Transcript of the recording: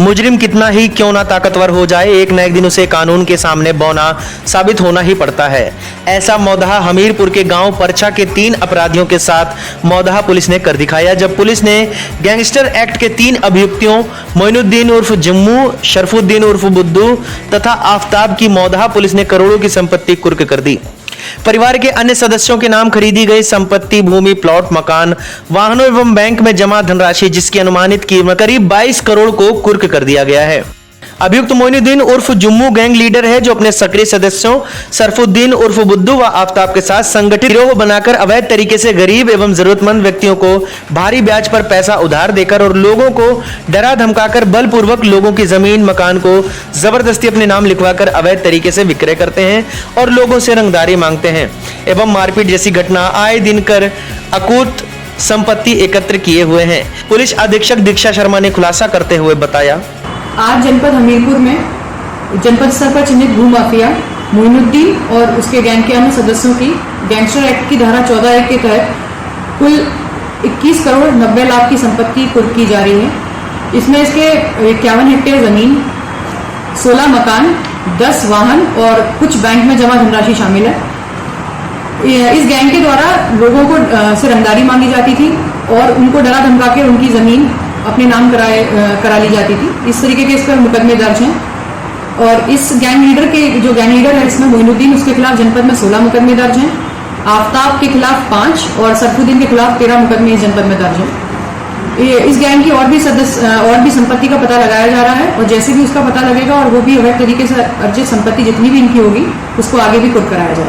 मुजरिम कितना ही क्यों ना ताकतवर हो जाए, एक न एक दिन उसे कानून के सामने बौना साबित होना ही पड़ता है। ऐसा मौदहा हमीरपुर के गांव परछा के 3 अपराधियों के साथ मौदहा पुलिस ने कर दिखाया, जब पुलिस ने गैंगस्टर एक्ट के 3 अभियुक्तों मोइनुद्दीन उर्फ जम्मू, शरफुद्दीन उर्फ बुद्धू तथा आफ्ताब की मौदहा पुलिस ने करोड़ों की संपत्ति कुर्क कर दी। परिवार के अन्य सदस्यों के नाम खरीदी गई संपत्ति, भूमि, प्लॉट, मकान, वाहनों एवं बैंक में जमा धनराशि जिसकी अनुमानित कीमत करीब 22 करोड़ को कुर्क कर दिया गया है। अभियुक्त मोइनुद्दीन उर्फ जुम्मू गैंग लीडर है, जो अपने सक्रिय सदस्यों सरफुद्दीन उर्फ बुद्धू व आफ्ताब के साथ संगठित गिरोह बनाकर अवैध तरीके से गरीब एवं जरूरतमंद व्यक्तियों को भारी ब्याज पर पैसा उधार देकर और लोगों को डरा धमकाकर बलपूर्वक लोगों की जमीन, मकान को जबरदस्ती अपने नाम लिखवाकर अवैध तरीके से विक्रय करते हैं और लोगों से रंगदारी मांगते हैं एवं मारपीट जैसी घटना आए दिन कर अकूत संपत्ति एकत्र किए हुए हैं। पुलिस अधीक्षक दीक्षा शर्मा ने खुलासा करते हुए बताया, आज जनपद हमीरपुर में जनपद स्तर पर चिन्हित भू माफिया मोइनुद्दीन और उसके गैंग के अन्य सदस्यों की गैंगस्टर एक्ट की धारा 14(1) के तहत कुल 21 करोड़ 90 लाख की संपत्ति कुर्क की जा रही है। इसमें इसके 51 हेक्टेयर जमीन, 16 मकान, 10 वाहन और कुछ बैंक में जमा धनराशि शामिल है। इस गैंग के द्वारा लोगों को से रंगदारी मांगी जाती थी और उनको डरा धमका के उनकी जमीन अपने नाम करा ली जाती थी। इस तरीके के इस पर मुकदमे दर्ज हैं और इस गैंग लीडर है इसमें मोइनुद्दीन, उसके खिलाफ जनपद में 16 मुकदमे दर्ज हैं। आफ्ताब के खिलाफ 5 और सरफुद्दीन के खिलाफ 13 मुकदमे इस जनपद में दर्ज हैं। इस गैंग की और भी संपत्ति का पता लगाया जा रहा है और जैसे भी उसका पता लगेगा और वो भी अवैध तरीके से अर्जित संपत्ति जितनी भी इनकी होगी उसको आगे भी कुर्क कराया जाएगा।